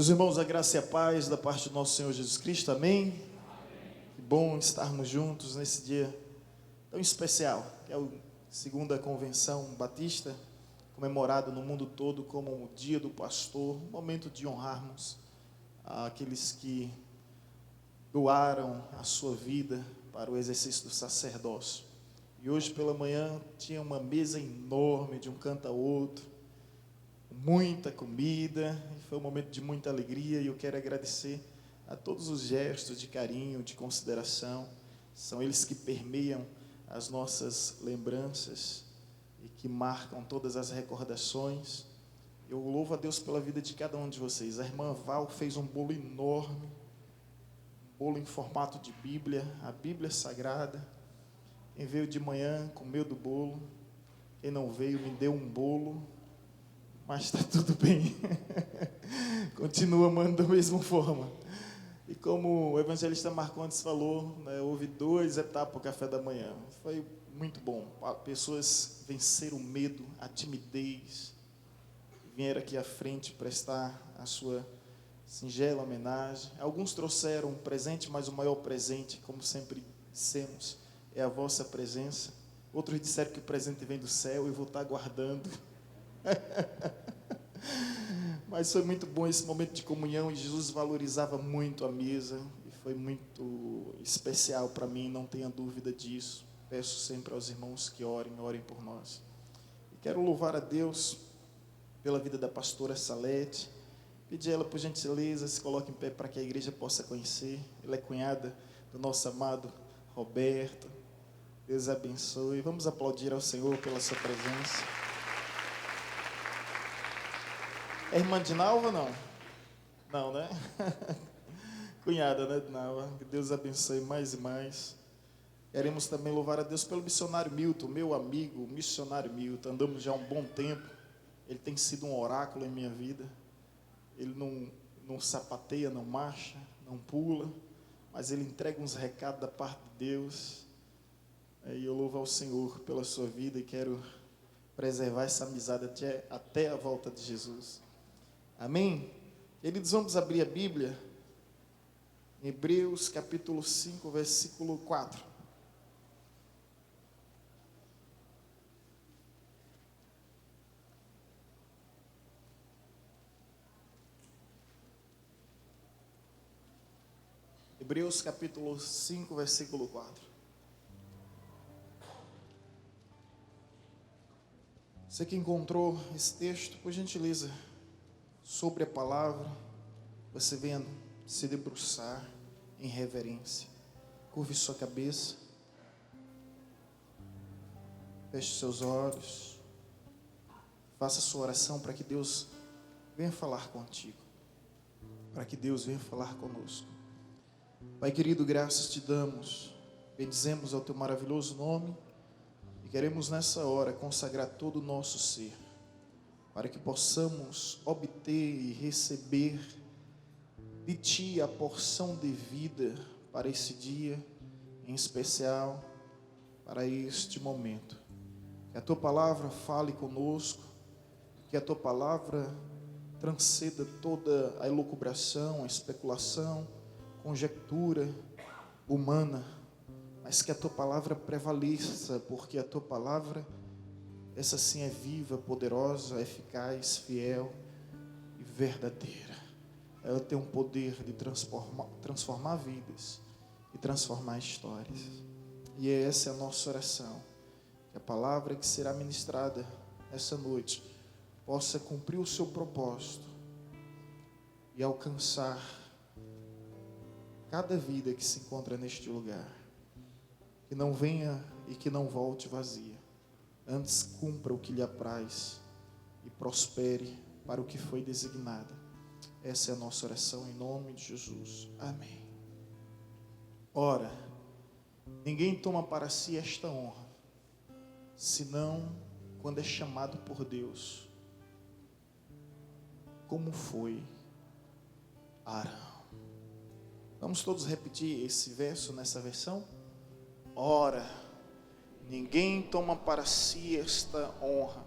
Meus irmãos, a graça e a paz da parte do nosso Senhor Jesus Cristo, amém? Que bom estarmos juntos nesse dia tão especial, que é a segunda convenção batista, comemorado no mundo todo como o dia do pastor, um momento de honrarmos aqueles que doaram a sua vida para o exercício do sacerdócio. E hoje pela manhã tinha uma mesa enorme de um canto ao outro, muita comida, e foi um momento de muita alegria, e eu quero agradecer a todos os gestos de carinho, de consideração, são eles que permeiam as nossas lembranças e que marcam todas as recordações. Eu louvo a Deus pela vida de cada um de vocês. A irmã Val fez um bolo enorme, um bolo em formato de Bíblia, a Bíblia Sagrada. Quem veio de manhã comeu do bolo, quem não veio me deu um bolo, mas está tudo bem, continua amando da mesma forma. E como o evangelista Marcondes falou, né, houve 2 etapas do café da manhã, foi muito bom. Pessoas venceram o medo, a timidez, vieram aqui à frente prestar a sua singela homenagem. Alguns trouxeram um presente, mas o maior presente, como sempre dissemos, é a vossa presença. Outros disseram que o presente vem do céu e vou estar guardando. Mas foi muito bom esse momento de comunhão, e Jesus valorizava muito a mesa, e foi muito especial para mim, não tenha dúvida disso. Peço sempre aos irmãos que orem por nós. E quero louvar a Deus pela vida da pastora Salete, pedir a ela, por gentileza, se coloque em pé para que a igreja possa conhecer. Ela é cunhada do nosso amado Roberto. Deus abençoe. Vamos aplaudir ao Senhor pela sua presença. É irmã de Nalva, não? Não, né? Cunhada, né, de Nalva? Que Deus abençoe mais e mais. Queremos também louvar a Deus pelo missionário Milton, meu amigo, missionário Milton. Andamos já há um bom tempo. Ele tem sido um oráculo em minha vida. Ele não sapateia, não marcha, não pula, mas ele entrega uns recados da parte de Deus. E eu louvo ao Senhor pela sua vida e quero preservar essa amizade até a volta de Jesus. Amém? Queridos, vamos abrir a Bíblia em Hebreus capítulo 5, versículo 4. Hebreus capítulo 5, versículo 4. Você que encontrou esse texto, por gentileza, sobre a palavra, você venha se debruçar em reverência. Curve sua cabeça, feche seus olhos, faça sua oração para que Deus venha falar contigo, para que Deus venha falar conosco. Pai querido, graças te damos, bendizemos ao teu maravilhoso nome e queremos nessa hora consagrar todo o nosso ser, para que possamos obter e receber de Ti a porção de vida para esse dia, em especial para este momento. Que a Tua palavra fale conosco, que a Tua palavra transcenda toda a elucubração, a especulação, conjectura humana, mas que a Tua palavra prevaleça, porque a Tua palavra, essa sim é viva, poderosa, eficaz, fiel e verdadeira. Ela tem um poder de transformar vidas e transformar histórias. E essa é a nossa oração. Que a palavra que será ministrada essa noite possa cumprir o seu propósito e alcançar cada vida que se encontra neste lugar. Que não venha e que não volte vazia. Antes cumpra o que lhe apraz e prospere para o que foi designado. Essa é a nossa oração em nome de Jesus. Amém. Ora, ninguém toma para si esta honra, senão quando é chamado por Deus, como foi Arão. Vamos todos repetir esse verso nessa versão? Ora, ninguém toma para si esta honra,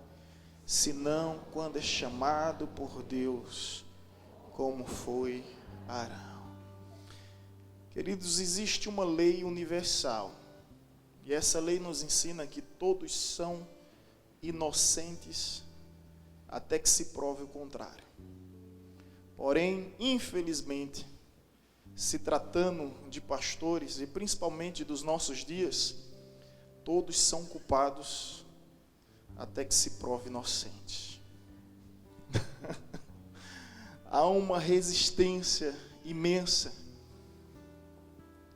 senão quando é chamado por Deus, como foi Arão. Queridos, existe uma lei universal, e essa lei nos ensina que todos são inocentes até que se prove o contrário. Porém, infelizmente, se tratando de pastores, e principalmente dos nossos dias, todos são culpados até que se prove inocente. Há uma resistência imensa.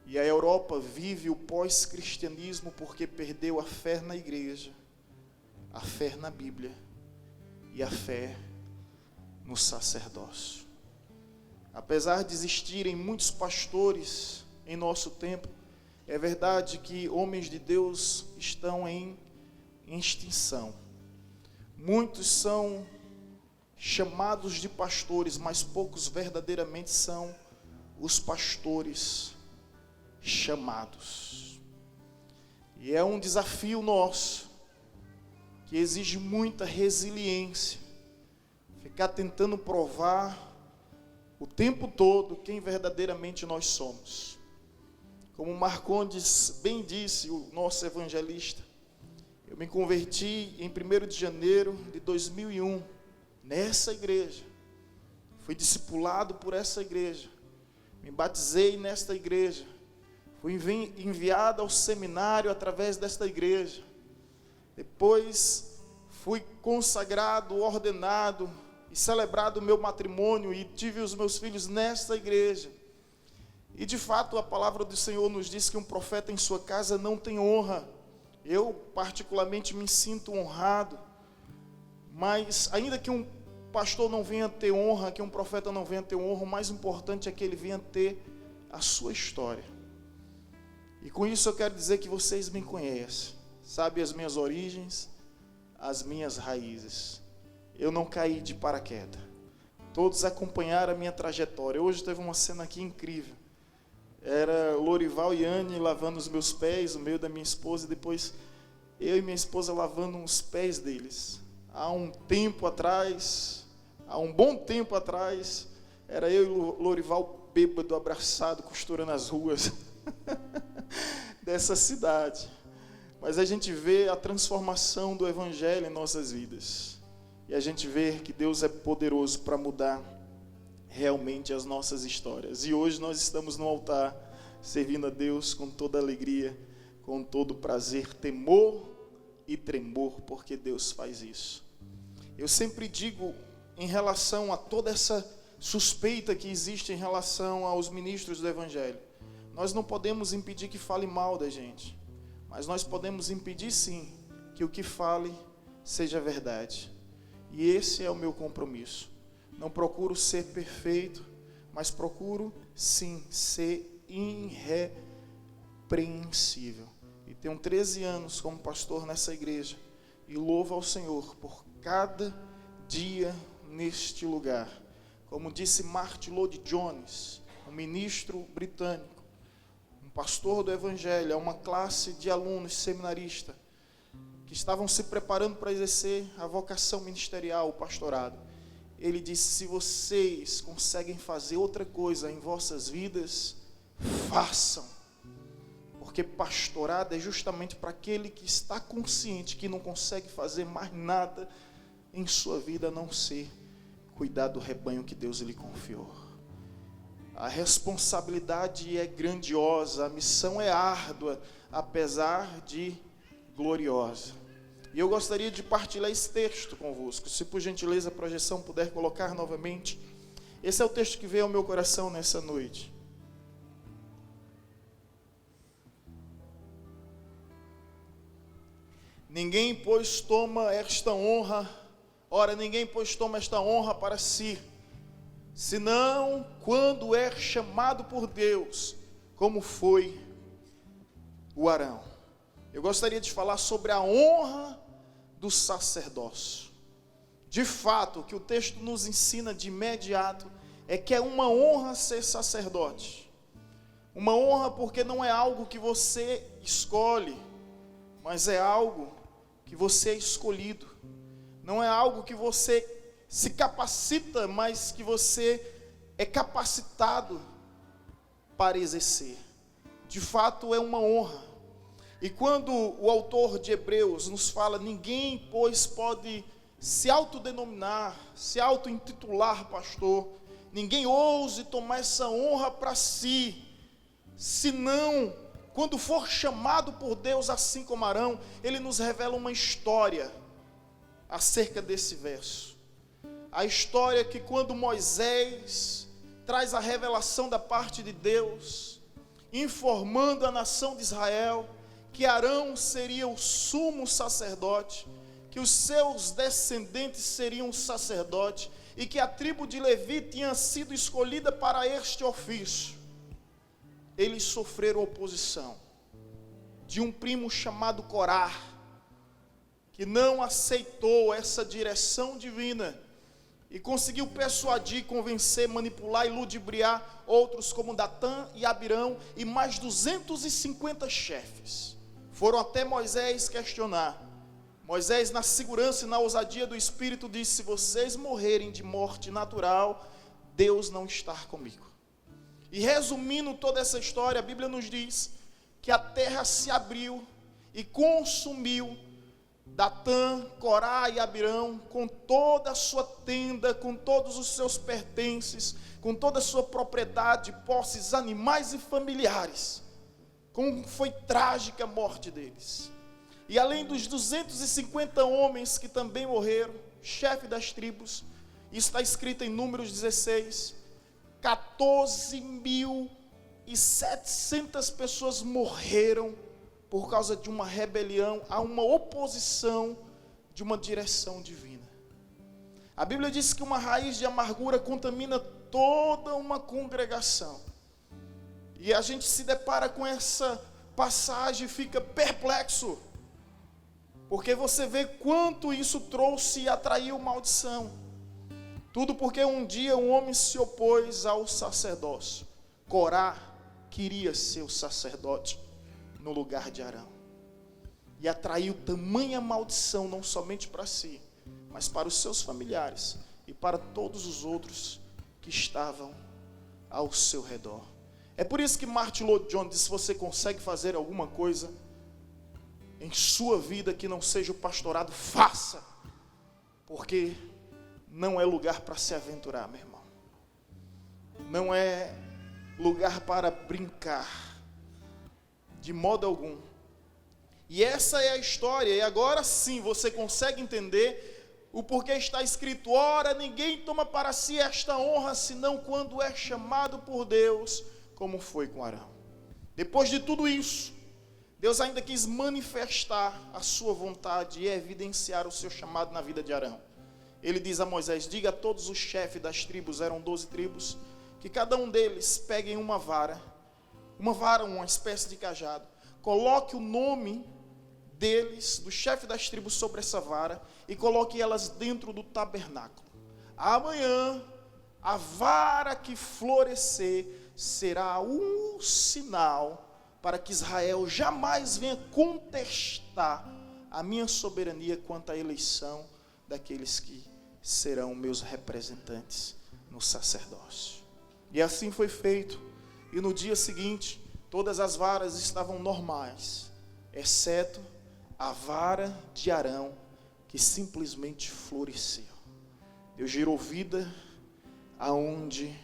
E a Europa vive o pós-cristianismo porque perdeu a fé na igreja, a fé na Bíblia e a fé no sacerdócio. Apesar de existirem muitos pastores em nosso tempo, é verdade que homens de Deus estão em extinção. Muitos são chamados de pastores, mas poucos verdadeiramente são os pastores chamados. E é um desafio nosso, que exige muita resiliência, ficar tentando provar o tempo todo quem verdadeiramente nós somos. Como Marcondes bem disse, o nosso evangelista, eu me converti em 1º de janeiro de 2001, nessa igreja. Fui discipulado por essa igreja. Me batizei nesta igreja. Fui enviado ao seminário através desta igreja. Depois fui consagrado, ordenado e celebrado o meu matrimônio e tive os meus filhos nesta igreja. E de fato a palavra do Senhor nos diz que um profeta em sua casa não tem honra. Eu particularmente me sinto honrado, mas ainda que um pastor não venha ter honra, que um profeta não venha ter honra, o mais importante é que ele venha ter a sua história. E com isso eu quero dizer que vocês me conhecem, sabem as minhas origens, as minhas raízes. Eu não caí de paraquedas. Todos acompanharam a minha trajetória. Hoje teve uma cena aqui incrível. Era Lorival e Anne lavando os meus pés, o meio da minha esposa, e depois eu e minha esposa lavando os pés deles. Há um bom tempo atrás, era eu e Lorival bêbado, abraçado, costurando as ruas dessa cidade. Mas a gente vê a transformação do Evangelho em nossas vidas. E a gente vê que Deus é poderoso para mudar realmente as nossas histórias. E hoje nós estamos no altar, servindo a Deus com toda alegria, com todo prazer, temor e tremor, porque Deus faz isso. Eu sempre digo, em relação a toda essa suspeita que existe em relação aos ministros do Evangelho, nós não podemos impedir que fale mal da gente, mas nós podemos impedir sim, que o que fale seja verdade. E esse é o meu compromisso. Não procuro ser perfeito, mas procuro sim ser irrepreensível. E tenho 13 anos como pastor nessa igreja, e louvo ao Senhor por cada dia neste lugar. Como disse Martin Lloyd-Jones, um ministro britânico, um pastor do Evangelho, a uma classe de alunos seminaristas que estavam se preparando para exercer a vocação ministerial, o pastorado. Ele disse: se vocês conseguem fazer outra coisa em vossas vidas, façam. Porque pastorado é justamente para aquele que está consciente que não consegue fazer mais nada em sua vida a não ser cuidar do rebanho que Deus lhe confiou. A responsabilidade é grandiosa, a missão é árdua, apesar de gloriosa. E eu gostaria de partilhar esse texto convosco. Se por gentileza a projeção puder colocar novamente. Esse é o texto que veio ao meu coração nessa noite. Ninguém, pois, toma esta honra, ninguém, pois, toma esta honra para si, senão quando é chamado por Deus, como foi o Arão. Eu gostaria de falar sobre a honra do sacerdócio. De fato, o que o texto nos ensina de imediato é que é uma honra ser sacerdote. Uma honra porque não é algo que você escolhe, mas é algo que você é escolhido. Não é algo que você se capacita, mas que você é capacitado para exercer. De fato, é uma honra. E quando o autor de Hebreus nos fala, ninguém, pois, pode se autodenominar, se auto-intitular pastor, ninguém ouse tomar essa honra para si, senão, quando for chamado por Deus, assim como Arão, ele nos revela uma história acerca desse verso. A história que quando Moisés traz a revelação da parte de Deus, informando a nação de Israel, que Arão seria o sumo sacerdote, que os seus descendentes seriam os sacerdotes, e que a tribo de Levi tinha sido escolhida para este ofício. Eles sofreram oposição de um primo chamado Corá, que não aceitou essa direção divina, e conseguiu persuadir, convencer, manipular e ludibriar outros como Datã e Abirão, e mais 250 chefes. Foram até Moisés questionar. Moisés, na segurança e na ousadia do Espírito, disse: se vocês morrerem de morte natural, Deus não está comigo. E resumindo toda essa história, a Bíblia nos diz que a terra se abriu e consumiu Datã, Corá e Abirão, com toda a sua tenda, com todos os seus pertences, com toda a sua propriedade, posses, animais e familiares. Como foi trágica a morte deles. E além dos 250 homens que também morreram, chefe das tribos, isso está escrito em Números 16, 14.700 pessoas morreram por causa de uma rebelião, a uma oposição de uma direção divina. A Bíblia diz que uma raiz de amargura contamina toda uma congregação. E a gente se depara com essa passagem e fica perplexo, porque você vê quanto isso trouxe e atraiu maldição. Tudo porque um dia um homem se opôs ao sacerdócio. Corá queria ser o sacerdote no lugar de Arão. E atraiu tamanha maldição, não somente para si, mas para os seus familiares e para todos os outros que estavam ao seu redor. É por isso que Martin Lloyd Jones diz: se você consegue fazer alguma coisa em sua vida que não seja o pastorado, faça, porque não é lugar para se aventurar, meu irmão. Não é lugar para brincar, de modo algum. E essa é a história, e agora sim você consegue entender o porquê está escrito: ora, ninguém toma para si esta honra, senão quando é chamado por Deus, como foi com Arão. Depois de tudo isso, Deus ainda quis manifestar a sua vontade e evidenciar o seu chamado na vida de Arão. Ele diz a Moisés: diga a todos os chefes das tribos, eram 12 tribos, que cada um deles peguem uma vara, uma espécie de cajado, coloque o nome deles, do chefe das tribos, sobre essa vara, e coloque elas dentro do tabernáculo. Amanhã, a vara que florescer será um sinal para que Israel jamais venha contestar a minha soberania quanto à eleição daqueles que serão meus representantes no sacerdócio. E assim foi feito. E no dia seguinte, todas as varas estavam normais, exceto a vara de Arão, que simplesmente floresceu. Deus gerou vida aonde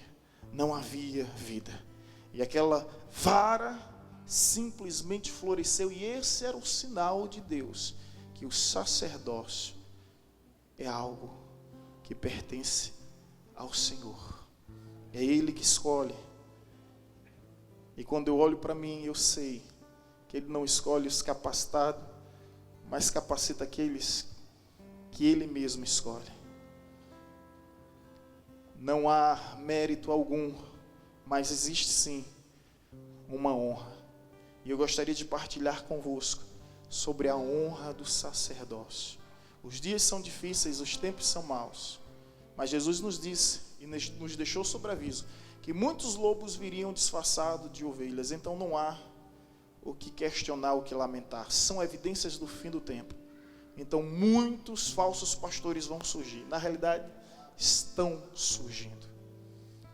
não havia vida. E aquela vara simplesmente floresceu. E esse era o sinal de Deus, que o sacerdócio é algo que pertence ao Senhor. É Ele que escolhe. E quando eu olho para mim, eu sei que Ele não escolhe os capacitados, mas capacita aqueles que Ele mesmo escolhe. Não há mérito algum, mas existe sim uma honra. E eu gostaria de partilhar convosco sobre a honra do sacerdócio. Os dias são difíceis, os tempos são maus, mas Jesus nos disse e nos deixou sobre aviso que muitos lobos viriam disfarçados de ovelhas. Então não há o que questionar, o que lamentar. São evidências do fim do tempo. Então muitos falsos pastores vão surgir. Na realidade, estão surgindo.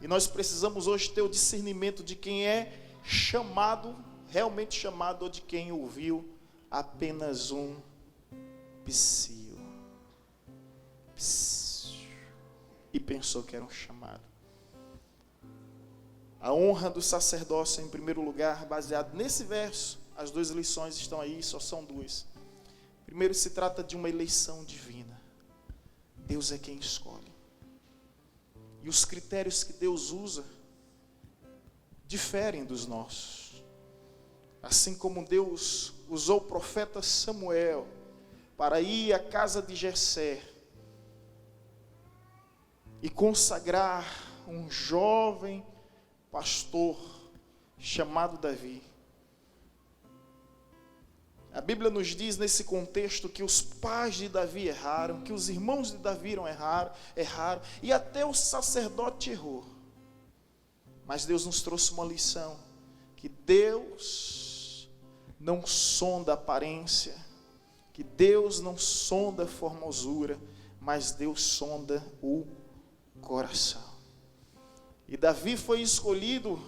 E nós precisamos hoje ter o discernimento de quem é chamado, realmente chamado, ou de quem ouviu apenas um psiu. E pensou que era um chamado. A honra do sacerdócio, em primeiro lugar, baseado nesse verso. As duas lições estão aí, só são duas. Primeiro, se trata de uma eleição divina. Deus é quem escolhe. E os critérios que Deus usa diferem dos nossos. Assim como Deus usou o profeta Samuel para ir à casa de Jessé e consagrar um jovem pastor chamado Davi. A Bíblia nos diz nesse contexto que os pais de Davi erraram, que os irmãos de Davi erraram, e até o sacerdote errou. Mas Deus nos trouxe uma lição, que Deus não sonda a aparência, que Deus não sonda a formosura, mas Deus sonda o coração. E Davi foi escolhido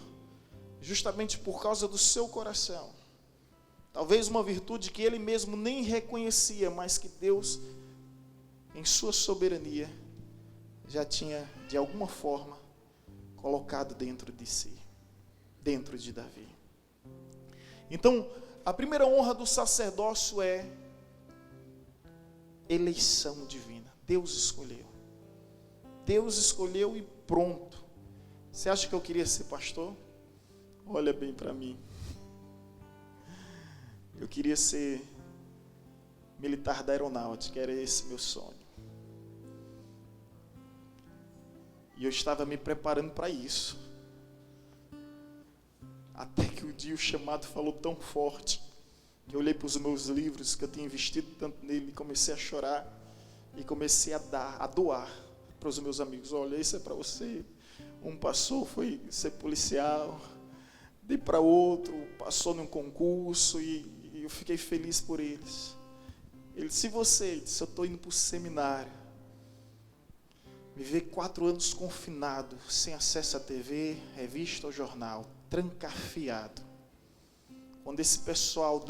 justamente por causa do seu coração. Talvez uma virtude que ele mesmo nem reconhecia, mas que Deus, em sua soberania, já tinha, de alguma forma, colocado dentro de si, dentro de Davi. Então, a primeira honra do sacerdócio é eleição divina. Deus escolheu. Deus escolheu e pronto. Você acha que eu queria ser pastor? Olha bem para mim. Eu queria ser militar da aeronáutica, era esse meu sonho. E eu estava me preparando para isso. Até que o dia o chamado falou tão forte, que eu olhei para os meus livros, que eu tinha investido tanto nele, e comecei a chorar, e comecei a doar para os meus amigos. Olha, isso é para você. Um passou, foi ser policial, dei para outro, passou num concurso, e eu fiquei feliz por eles. Ele disse, e você? Ele disse, eu estou indo para o seminário. Me ver 4 anos confinado, sem acesso à TV, revista ou jornal, trancafiado. Quando esse pessoal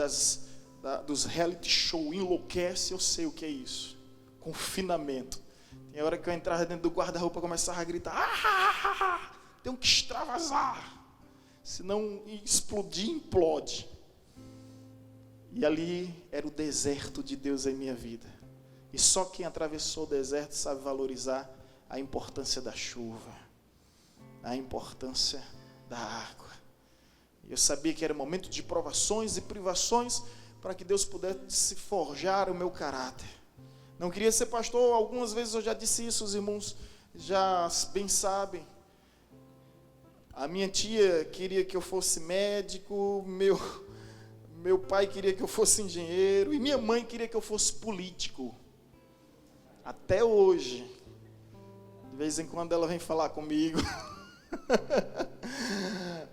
dos reality show enlouquece, eu sei o que é isso. Confinamento. Tem hora que eu entrava dentro do guarda-roupa e começava a gritar, tenho que extravasar, senão explodir, implode. E ali era o deserto de Deus em minha vida. E só quem atravessou o deserto sabe valorizar a importância da chuva, a importância da água. Eu sabia que era momento de provações e privações para que Deus pudesse forjar o meu caráter. Não queria ser pastor, algumas vezes eu já disse isso, os irmãos já bem sabem. A minha tia queria que eu fosse médico, meu pai queria que eu fosse engenheiro, e minha mãe queria que eu fosse político. Até hoje. De vez em quando ela vem falar comigo.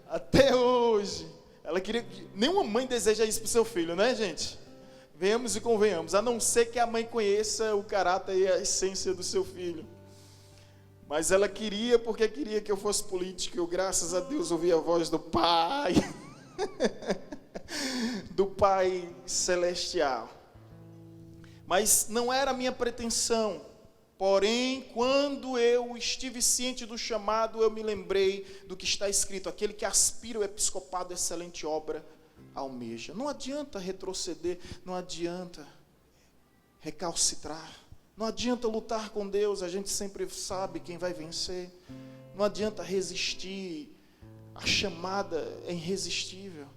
Até hoje. Ela queria que... Nenhuma mãe deseja isso para o seu filho, né, gente? Venhamos e convenhamos. A não ser que a mãe conheça o caráter e a essência do seu filho. Mas ela queria porque queria que eu fosse político. Eu, graças a Deus, ouvi a voz do Pai. Do Pai Celestial. Mas não era a minha pretensão. Porém, quando eu estive ciente do chamado, eu me lembrei do que está escrito: aquele que aspira o episcopado, excelente obra almeja. Não adianta retroceder, não adianta recalcitrar, não adianta lutar com Deus, a gente sempre sabe quem vai vencer. Não adianta resistir, a chamada é irresistível.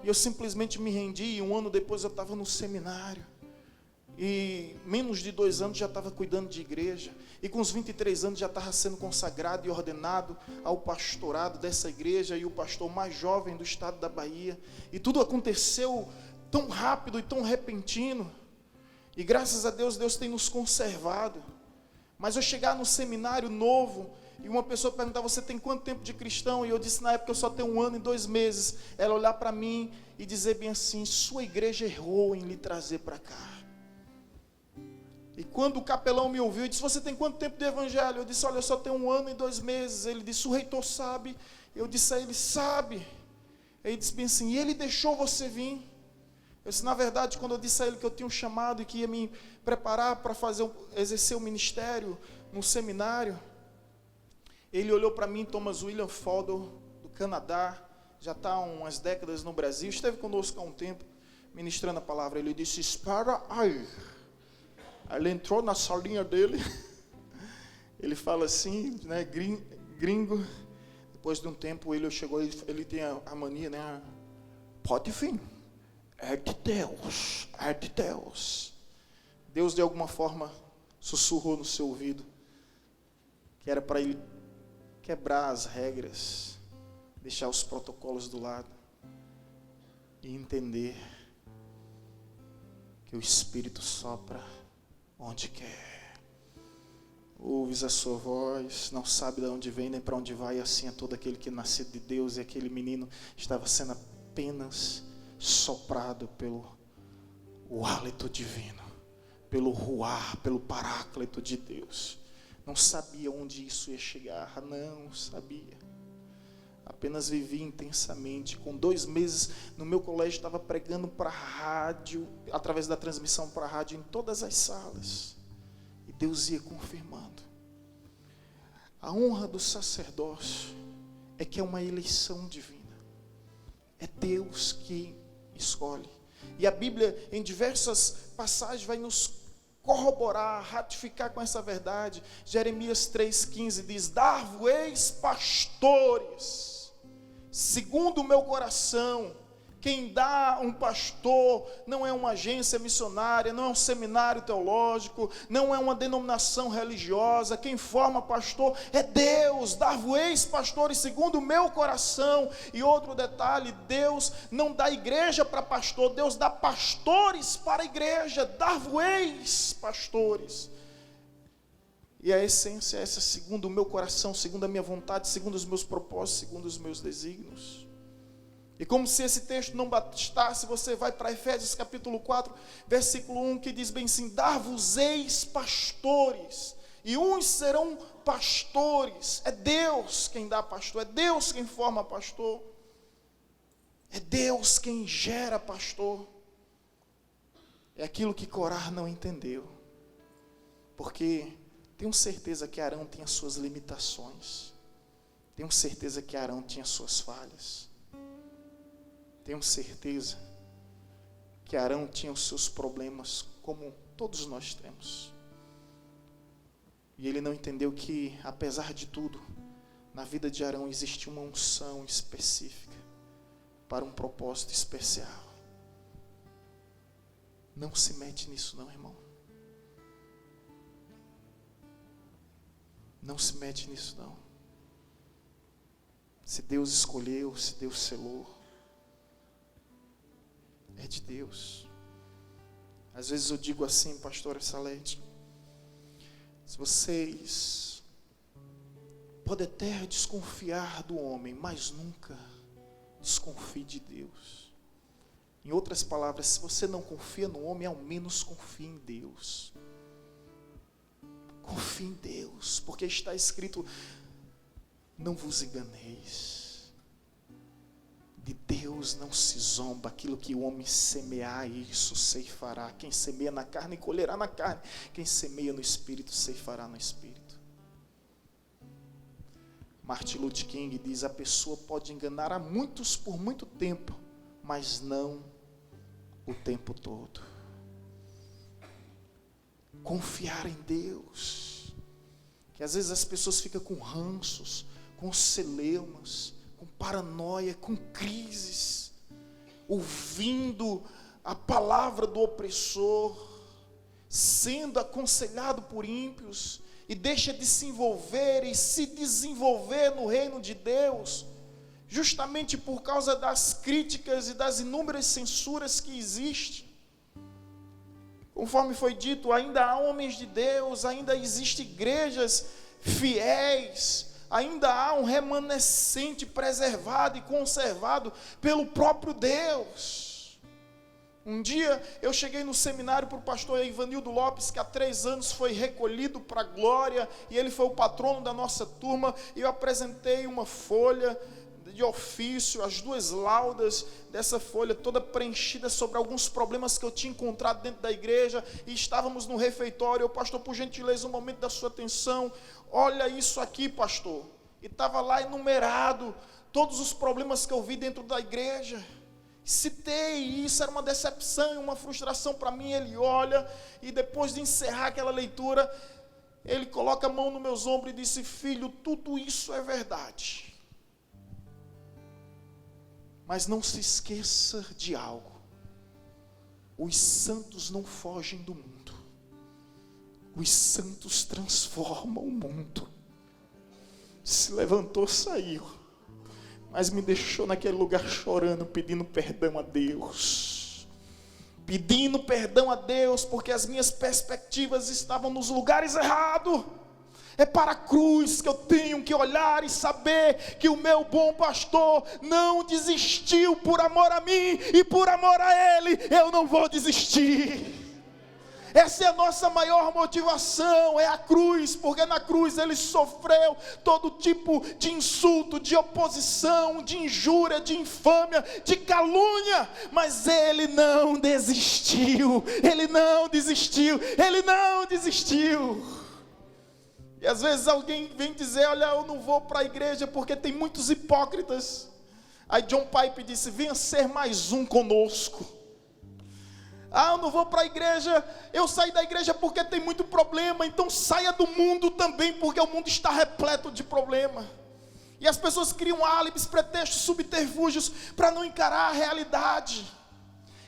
E eu simplesmente me rendi, e 1 ano depois eu estava no seminário. E menos de 2 anos já estava cuidando de igreja. E com os 23 anos já estava sendo consagrado e ordenado ao pastorado dessa igreja. E o pastor mais jovem do estado da Bahia. E tudo aconteceu tão rápido e tão repentino. E graças a Deus, Deus tem nos conservado. Mas eu chegar no seminário novo, e uma pessoa perguntar, você tem quanto tempo de cristão? E eu disse, na época, eu só tenho 1 ano e 2 meses. Ela olhar para mim e dizer bem assim, sua igreja errou em lhe trazer para cá. E quando o capelão me ouviu, ele disse: você tem quanto tempo de evangelho? Eu disse: olha, eu só tenho 1 ano e 2 meses. Ele disse: o reitor sabe? Eu disse a ele: sabe. Ele disse bem assim: e ele deixou você vir? Eu disse: na verdade, quando eu disse a ele que eu tinha um chamado e que ia me preparar para exercer o ministério no seminário, ele olhou para mim, Thomas William Fodor, do Canadá, já está há umas décadas no Brasil, esteve conosco há um tempo, ministrando a palavra. Ele disse: espera aí. Aí ele entrou na salinha dele, ele fala assim, né, gringo. Depois de um tempo ele chegou, ele tem a mania, né, pode vir, é de Deus, é de Deus. Deus de alguma forma sussurrou no seu ouvido que era para ele quebrar as regras, deixar os protocolos do lado e entender que o Espírito sopra onde quer. Ouves a sua voz, não sabe de onde vem nem para onde vai, assim é todo aquele que nasceu de Deus. E aquele menino estava sendo apenas soprado pelo hálito divino, pelo ruar, pelo paráclito de Deus. Não sabia onde isso ia chegar, não sabia. Apenas vivi intensamente. Com 2 meses no meu colégio, estava pregando para a rádio, através da transmissão para a rádio, em todas as salas. E Deus ia confirmando. A honra do sacerdócio é que é uma eleição divina. É Deus que escolhe. E a Bíblia, em diversas passagens, vai nos corroborar, ratificar com essa verdade. Jeremias 3,15 diz: dar-vos-eis pastores, segundo o meu coração. Quem dá um pastor não é uma agência missionária, não é um seminário teológico, não é uma denominação religiosa. Quem forma pastor é Deus. Dar-vos-eis pastores segundo o meu coração. E outro detalhe: Deus não dá igreja para pastor, Deus dá pastores para a igreja. Dar-vos-eis pastores. E a essência é essa: segundo o meu coração, segundo a minha vontade, segundo os meus propósitos, segundo os meus desígnios. E como se esse texto não bastasse, você vai para Efésios capítulo 4, versículo 1, que diz bem assim: dar-vos-eis pastores, e uns serão pastores. É Deus quem dá pastor, é Deus quem forma pastor, é Deus quem gera pastor. É aquilo que Corá não entendeu, porque tenho certeza que Arão tinha suas limitações, tenho certeza que Arão tinha suas falhas, tenho certeza que Arão tinha os seus problemas, como todos nós temos. E ele não entendeu que, apesar de tudo, na vida de Arão existia uma unção específica, para um propósito especial. Não se mete nisso não, irmão. Não se mete nisso não. Se Deus escolheu, se Deus selou, é de Deus. Às vezes eu digo assim, pastora Salete, se vocês podem até desconfiar do homem, mas nunca desconfie de Deus. Em outras palavras, se você não confia no homem, ao menos confie em Deus. Confie em Deus, porque está escrito: não vos enganeis. De Deus não se zomba. Aquilo que o homem semear, isso ceifará. Quem semeia na carne, colherá na carne. Quem semeia no Espírito, ceifará no Espírito. Martin Luther King diz: a pessoa pode enganar a muitos por muito tempo, mas não o tempo todo. Confiar em Deus. Que às vezes as pessoas ficam com ranços, com celeumas, com paranoia, com crises, ouvindo a palavra do opressor, sendo aconselhado por ímpios, e deixa de se envolver e se desenvolver no reino de Deus, justamente por causa das críticas e das inúmeras censuras que existem. Conforme foi dito, ainda há homens de Deus, ainda existem igrejas fiéis, ainda há um remanescente preservado e conservado pelo próprio Deus. Um dia eu cheguei no seminário para o pastor Ivanildo Lopes, que há 3 anos foi recolhido para a glória, e ele foi o patrono da nossa turma, e eu apresentei uma folha de ofício, as 2 laudas dessa folha, toda preenchida sobre alguns problemas que eu tinha encontrado dentro da igreja, e estávamos no refeitório. Pastor, por gentileza, um momento da sua atenção, olha isso aqui, pastor. E estava lá enumerado todos os problemas que eu vi dentro da igreja. Citei, e isso era uma decepção e uma frustração para mim. Ele olha, e depois de encerrar aquela leitura, ele coloca a mão nos meus ombros e disse: filho, tudo isso é verdade, mas não se esqueça de algo: os santos não fogem do mundo, os santos transformam o mundo. Se levantou, saiu, mas me deixou naquele lugar chorando, pedindo perdão a Deus. Pedindo perdão a Deus, porque as minhas perspectivas estavam nos lugares errados. É para a cruz que eu tenho que olhar e saber que o meu bom pastor não desistiu por amor a mim, e por amor a Ele, eu não vou desistir. Essa é a nossa maior motivação, é a cruz, porque na cruz Ele sofreu todo tipo de insulto, de oposição, de injúria, de infâmia, de calúnia, mas Ele não desistiu, Ele não desistiu, Ele não desistiu. E às vezes alguém vem dizer: olha, eu não vou para a igreja porque tem muitos hipócritas. Aí John Piper disse: venha ser mais um conosco. Eu não vou para a igreja, eu saí da igreja porque tem muito problema. Então saia do mundo também, porque o mundo está repleto de problema. E as pessoas criam álibis, pretextos, subterfúgios para não encarar a realidade.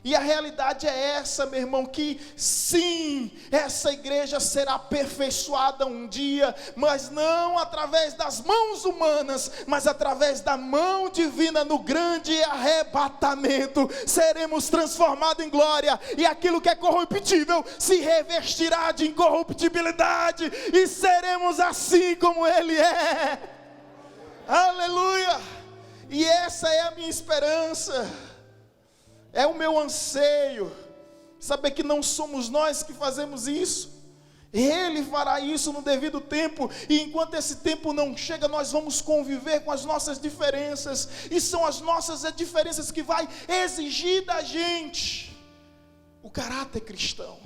E a realidade é essa, meu irmão, que sim, essa igreja será aperfeiçoada um dia, mas não através das mãos humanas, mas através da mão divina. No grande arrebatamento seremos transformados em glória, e aquilo que é corruptível se revestirá de incorruptibilidade, e seremos assim como Ele é. Aleluia! E essa é a minha esperança. É o meu anseio, saber que não somos nós que fazemos isso. Ele fará isso no devido tempo, e enquanto esse tempo não chega, nós vamos conviver com as nossas diferenças, e são as nossas diferenças que vai exigir da gente o caráter cristão.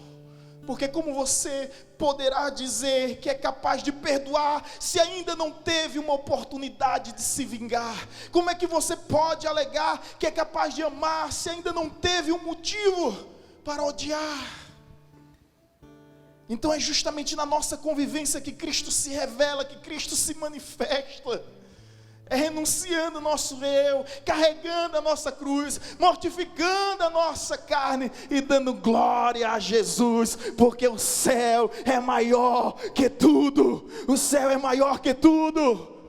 Porque como você poderá dizer que é capaz de perdoar se ainda não teve uma oportunidade de se vingar? Como é que você pode alegar que é capaz de amar se ainda não teve um motivo para odiar? Então é justamente na nossa convivência que Cristo se revela, que Cristo se manifesta. É renunciando o nosso eu, carregando a nossa cruz, mortificando a nossa carne e dando glória a Jesus, porque o céu é maior que tudo, o céu é maior que tudo,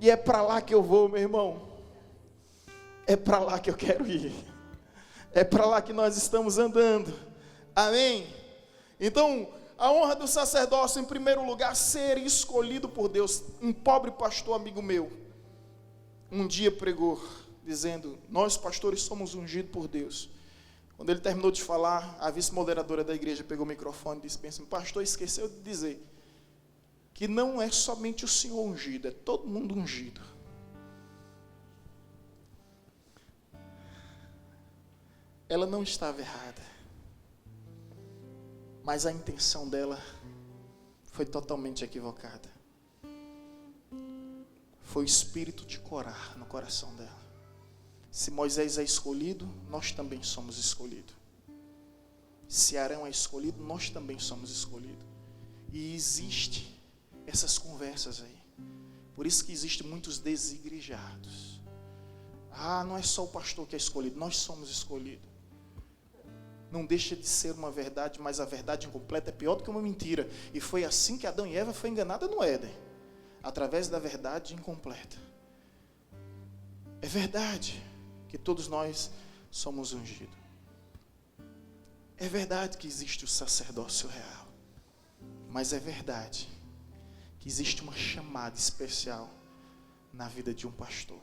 e é para lá que eu vou, meu irmão, é para lá que eu quero ir, é para lá que nós estamos andando, amém? Então, a honra do sacerdócio, em primeiro lugar, ser escolhido por Deus. Um pobre pastor amigo meu um dia pregou, dizendo: nós pastores somos ungidos por Deus. Quando ele terminou de falar, a vice-moderadora da igreja pegou o microfone e disse: pensa, pastor, esqueceu de dizer que não é somente o Senhor ungido, é todo mundo ungido. Ela não estava errada, mas a intenção dela foi totalmente equivocada. Foi o espírito de Corá no coração dela. Se Moisés é escolhido, nós também somos escolhidos. Se Arão é escolhido, nós também somos escolhidos. E existe essas conversas aí. Por isso que existem muitos desigrejados. Não é só o pastor que é escolhido, nós somos escolhidos. Não deixa de ser uma verdade, mas a verdade incompleta é pior do que uma mentira. E foi assim que Adão e Eva foram enganados no Éden, através da verdade incompleta. É verdade que todos nós somos ungidos. É verdade que existe o sacerdócio real. Mas é verdade que existe uma chamada especial na vida de um pastor.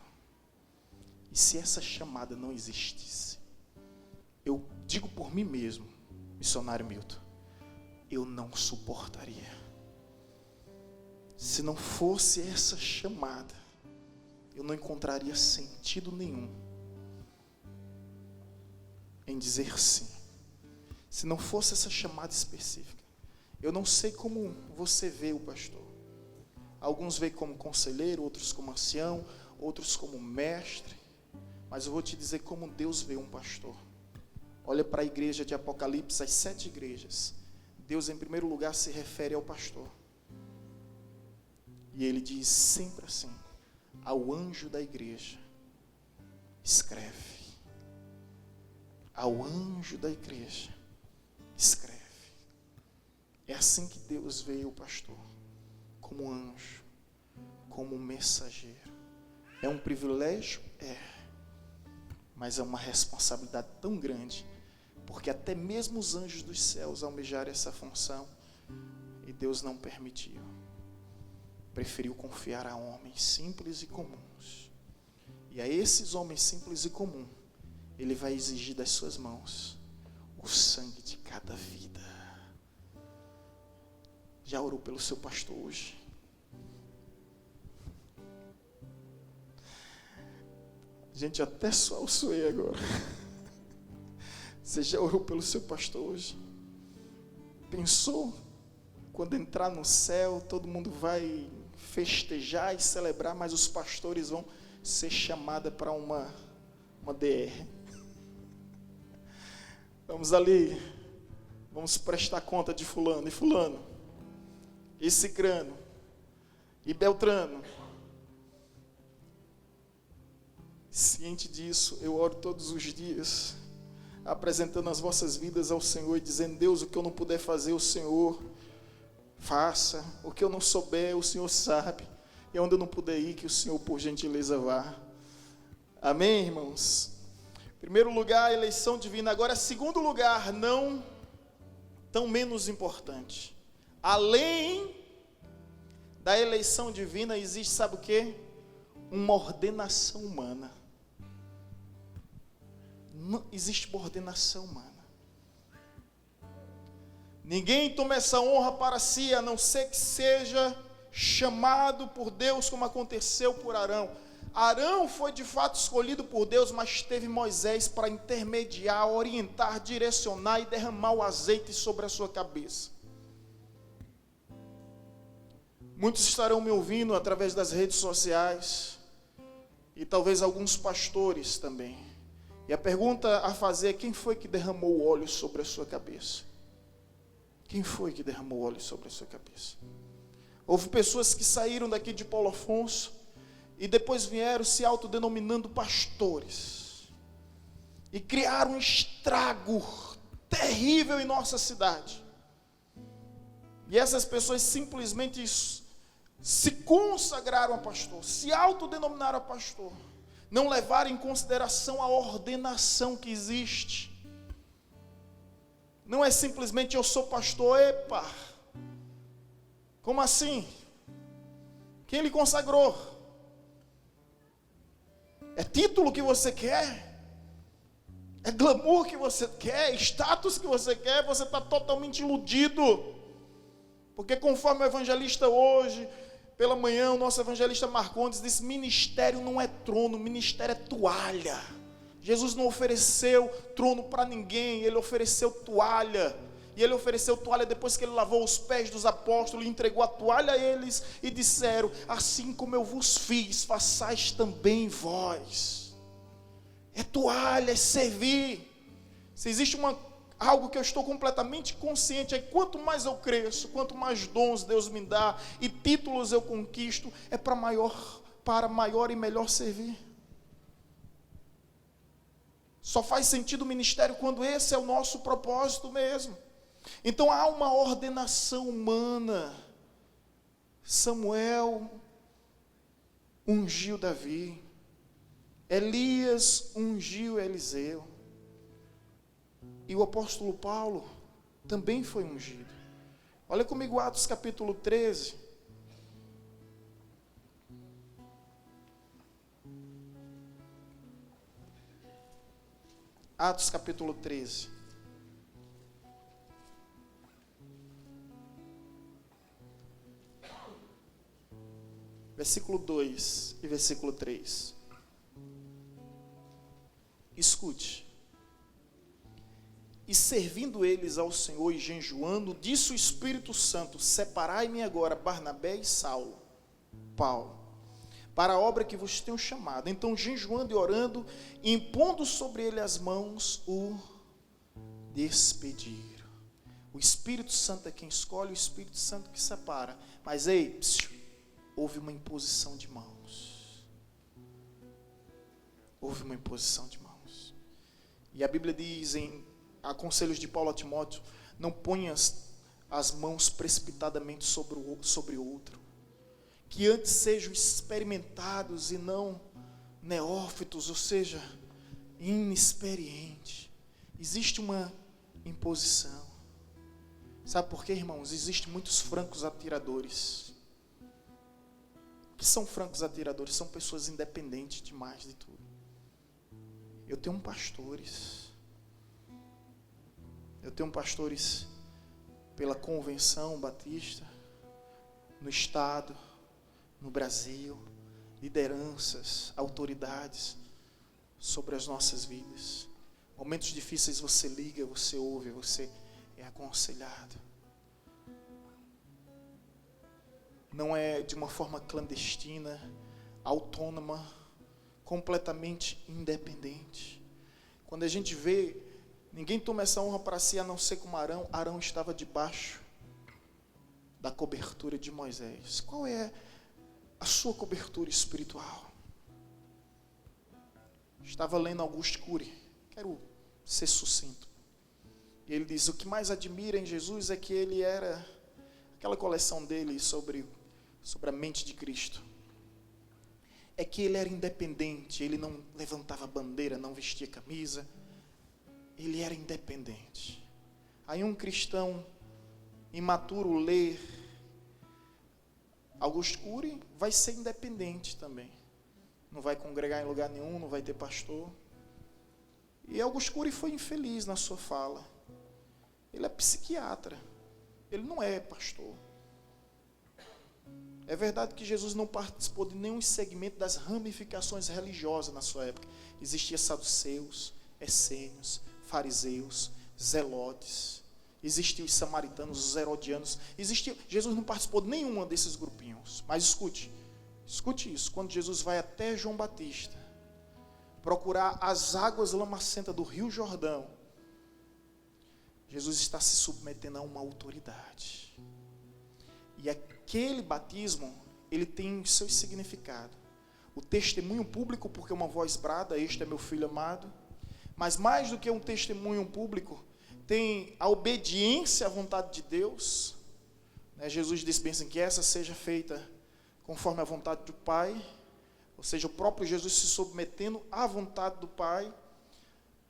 E se essa chamada não existisse, eu digo por mim mesmo, missionário Milton, eu não suportaria. Se não fosse essa chamada, eu não encontraria sentido nenhum em dizer sim. Se não fosse essa chamada específica. Eu não sei como você vê o pastor. Alguns veem como conselheiro, outros como ancião, outros como mestre. Mas eu vou te dizer como Deus vê um pastor. Olha para a igreja de Apocalipse, as 7 igrejas. Deus, em primeiro lugar, se refere ao pastor. E ele diz sempre assim: ao anjo da igreja, escreve. Ao anjo da igreja, escreve. É assim que Deus vê o pastor, como anjo, como mensageiro. É um privilégio? É. Mas é uma responsabilidade tão grande, porque até mesmo os anjos dos céus almejaram essa função, e Deus não permitiu. Preferiu confiar a homens simples e comuns. E a esses homens simples e comuns, Ele vai exigir das suas mãos o sangue de cada vida. Já orou pelo seu pastor hoje? Gente, até só o suei agora. Você já orou pelo seu pastor hoje? Pensou? Quando entrar no céu, todo mundo vai festejar e celebrar, mas os pastores vão ser chamados para uma DR. Vamos ali, vamos prestar conta de fulano e fulano, e cicrano, e beltrano. Ciente disso, eu oro todos os dias, apresentando as vossas vidas ao Senhor e dizendo: Deus, o que eu não puder fazer, o Senhor faça. O que eu não souber, o Senhor sabe. E onde eu não puder ir, que o Senhor, por gentileza, vá. Amém, irmãos? Primeiro lugar, a eleição divina. Agora, segundo lugar, não tão menos importante. Além da eleição divina, existe, sabe o quê? Uma ordenação humana. Não existe uma ordenação humana. Ninguém toma essa honra para si, a não ser que seja chamado por Deus, como aconteceu por Arão. Arão foi de fato escolhido por Deus, mas teve Moisés para intermediar, orientar, direcionar e derramar o azeite sobre a sua cabeça. Muitos estarão me ouvindo através das redes sociais, e talvez alguns pastores também. E a pergunta a fazer é: quem foi que derramou o óleo sobre a sua cabeça? Quem foi que derramou óleo sobre a sua cabeça? Houve pessoas que saíram daqui de Paulo Afonso e depois vieram se autodenominando pastores e criaram um estrago terrível em nossa cidade. E essas pessoas simplesmente se consagraram a pastor, se autodenominaram a pastor, não levaram em consideração a ordenação que existe. Não é simplesmente: eu sou pastor. Epa, como assim? Quem lhe consagrou? É título que você quer? É glamour que você quer? Status que você quer? Você está totalmente iludido. Porque conforme o evangelista hoje, pela manhã, o nosso evangelista Marcondes disse: ministério não é trono, ministério é toalha. Jesus não ofereceu trono para ninguém, Ele ofereceu toalha. E Ele ofereceu toalha depois que Ele lavou os pés dos apóstolos, e entregou a toalha a eles e disseram: assim como eu vos fiz, façais também vós. É toalha, é servir. Se existe algo que eu estou completamente consciente, é que quanto mais eu cresço, quanto mais dons Deus me dá e títulos eu conquisto, é para maior e melhor servir. Só faz sentido o ministério quando esse é o nosso propósito mesmo. Então há uma ordenação humana. Samuel ungiu Davi, Elias ungiu Eliseu, e o apóstolo Paulo também foi ungido. Olha comigo Atos capítulo 13. Atos capítulo 13. versículo 2 e versículo 3. Escute. E servindo eles ao Senhor e jejuando, disse o Espírito Santo: separai-me agora Barnabé e Paulo, para a obra que vos tenho chamado. Então, jejuando e orando, e impondo sobre ele as mãos, o despediram. O Espírito Santo é quem escolhe, o Espírito Santo que separa. Mas ei, houve uma imposição de mãos. Houve uma imposição de mãos. E a Bíblia diz em Conselhos de Paulo a Timóteo: não ponhas as mãos precipitadamente sobre outro, que antes sejam experimentados e não neófitos, ou seja, inexperiente. Existe uma imposição. Sabe por quê, irmãos? Existem muitos francos atiradores. O que são francos atiradores? São pessoas independentes demais de tudo. Eu tenho pastores pela Convenção Batista, no Estado, no Brasil, lideranças, autoridades sobre as nossas vidas. Momentos difíceis você liga, você ouve, você é aconselhado. Não é de uma forma clandestina, autônoma, completamente independente. Quando a gente vê, ninguém toma essa honra para si a não ser como Arão. Arão estava debaixo da cobertura de Moisés. Qual é a sua cobertura espiritual? Estava lendo Augusto Cury, quero ser sucinto. E ele diz: o que mais admira em Jesus é que ele era, aquela coleção dele sobre a mente de Cristo, é que ele era independente, ele não levantava bandeira, não vestia camisa, ele era independente. Aí um cristão imaturo ler Augusto Cury, vai ser independente também, não vai congregar em lugar nenhum, não vai ter pastor. E Augusto Cury foi infeliz na sua fala. Ele é psiquiatra, ele não é pastor. É verdade que Jesus não participou de nenhum segmento das ramificações religiosas na sua época. Existia saduceus, essênios, fariseus, zelotes, existiam os samaritanos, os herodianos, Jesus não participou de nenhuma desses grupinhos. Mas escute isso, quando Jesus vai até João Batista, procurar as águas lamacentas do Rio Jordão, Jesus está se submetendo a uma autoridade. E aquele batismo, ele tem seu significado. O testemunho público, porque uma voz brada: este é meu filho amado. Mas mais do que um testemunho público, tem a obediência à vontade de Deus. Jesus disse bem assim: que essa seja feita conforme a vontade do Pai. Ou seja, o próprio Jesus se submetendo à vontade do Pai.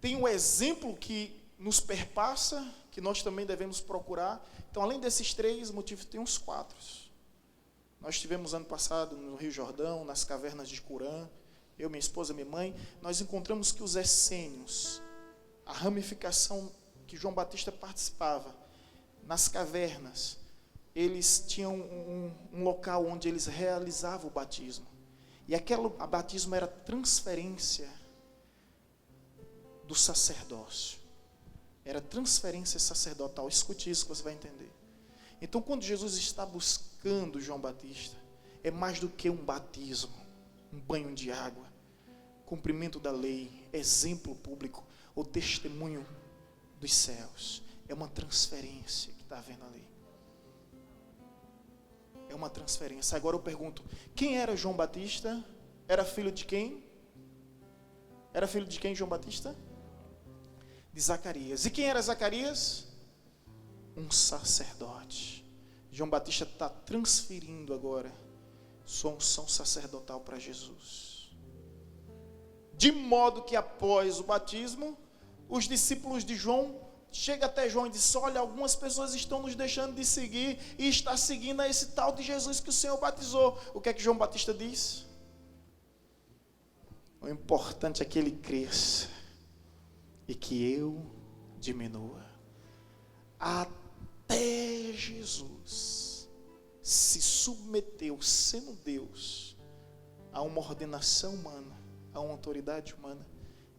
Tem um exemplo que nos perpassa, que nós também devemos procurar. Então, além desses 3 motivos, tem uns 4. Nós tivemos ano passado no Rio Jordão, nas cavernas de Curã, eu, minha esposa, minha mãe, nós encontramos que os essênios, a ramificação que João Batista participava, nas cavernas, eles tinham um local onde eles realizavam o batismo. E aquele batismo era transferência do sacerdócio. Era transferência sacerdotal. Escute isso que você vai entender. Então, quando Jesus está buscando João Batista, é mais do que um batismo, um banho de água, cumprimento da lei, exemplo público, ou testemunho dos céus. É uma transferência que está havendo ali. É uma transferência. Agora eu pergunto: quem era João Batista? Era filho de quem? Era filho de quem João Batista? De Zacarias. E quem era Zacarias? Um sacerdote. João Batista está transferindo agora sua unção sacerdotal para Jesus. De modo que após o batismo, os discípulos de João chegam até João e dizem: olha, algumas pessoas estão nos deixando de seguir e está seguindo a esse tal de Jesus que o Senhor batizou. O que é que João Batista diz? O importante é que ele cresça e que eu diminua. Até Jesus se submeteu, sendo Deus, a uma ordenação humana, a uma autoridade humana,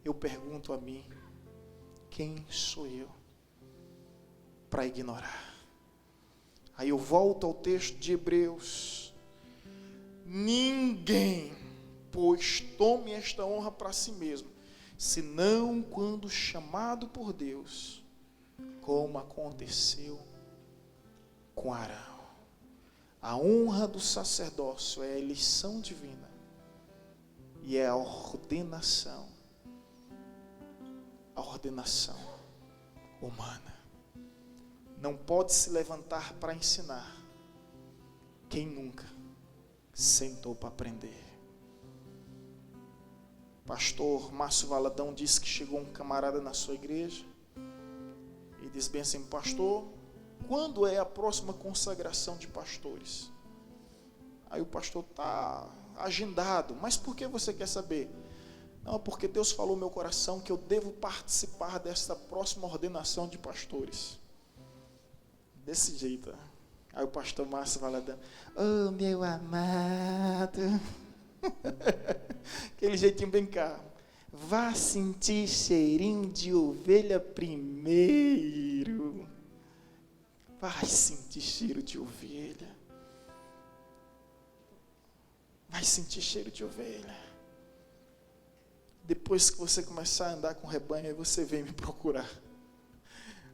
eu pergunto a mim, quem sou eu para ignorar? Aí eu volto ao texto de Hebreus. Ninguém, pois, tome esta honra para si mesmo, senão quando chamado por Deus, como aconteceu com Arão. A honra do sacerdócio é a eleição divina e é a ordenação humana. Não pode se levantar para ensinar quem nunca sentou para aprender. Pastor Márcio Valadão disse que chegou um camarada na sua igreja e disse bem assim: pastor, quando é a próxima consagração de pastores? Aí o pastor está agendado. Mas por que você quer saber? Não, porque Deus falou no meu coração que eu devo participar desta próxima ordenação de pastores. Desse jeito. Aí o pastor Márcio Valadão: oh, meu amado. Aquele jeitinho bem cá. Vá sentir cheirinho de ovelha primeiro. Vai sentir cheiro de ovelha. Vai sentir cheiro de ovelha. Depois que você começar a andar com o rebanho, aí você vem me procurar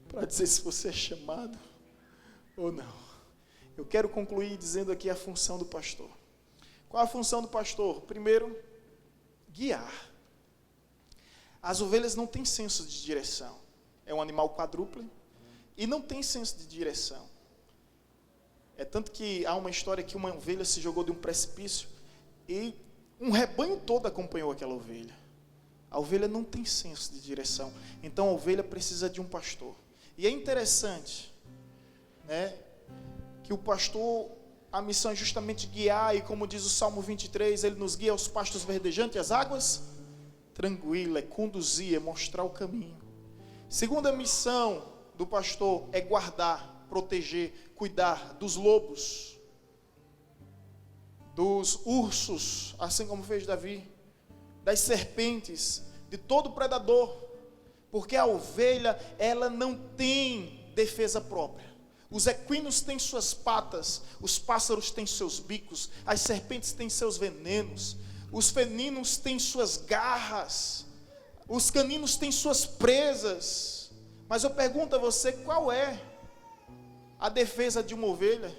para dizer se você é chamado ou não. Eu quero concluir dizendo aqui a função do pastor. Qual a função do pastor? Primeiro, guiar. As ovelhas não têm senso de direção. É um animal quadrúpede e não tem senso de direção. É tanto que há uma história que uma ovelha se jogou de um precipício e um rebanho todo acompanhou aquela ovelha. A ovelha não tem senso de direção. Então a ovelha precisa de um pastor. E é interessante, né, que o pastor, a missão é justamente guiar, e como diz o Salmo 23, ele nos guia aos pastos verdejantes, às águas tranquilas, é conduzir, é mostrar o caminho. Segunda missão do pastor é guardar, proteger, cuidar dos lobos, dos ursos, assim como fez Davi, das serpentes, de todo predador, porque a ovelha, ela não tem defesa própria. Os equinos têm suas patas, os pássaros têm seus bicos, as serpentes têm seus venenos, os felinos têm suas garras, os caninos têm suas presas. Mas eu pergunto a você, qual é a defesa de uma ovelha?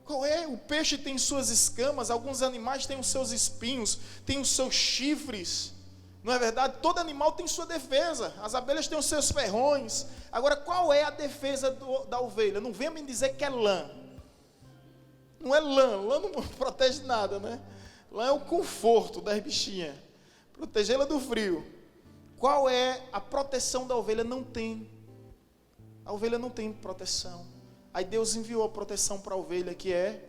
Qual é? O peixe tem suas escamas, alguns animais têm os seus espinhos, têm os seus chifres. Não é verdade? Todo animal tem sua defesa. As abelhas têm os seus ferrões. Agora, qual é a defesa da ovelha? Não venha me dizer que é lã. Não é lã. Lã não protege nada, né? Lã é o conforto das bichinhas. Protegê-la do frio. Qual é a proteção da ovelha? Não tem. A ovelha não tem proteção. Aí Deus enviou a proteção para a ovelha, que é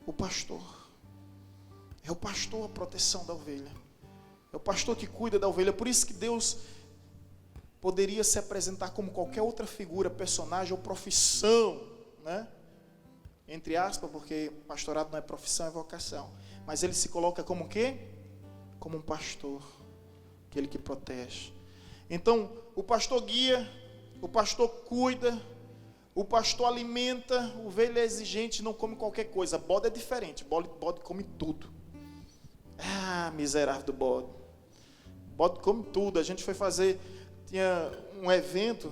o pastor. É o pastor a proteção da ovelha. É o pastor que cuida da ovelha. Por isso que Deus poderia se apresentar como qualquer outra figura, personagem ou profissão, né? Entre aspas, porque pastorado não é profissão, é vocação. Mas ele se coloca como o quê? Como um pastor, aquele que protege. Então, o pastor guia, o pastor cuida, o pastor alimenta. Ovelha é exigente, não come qualquer coisa. Bode é diferente, bode come tudo. Ah, miserável do bode. Bode come tudo. A gente foi fazer, tinha um evento,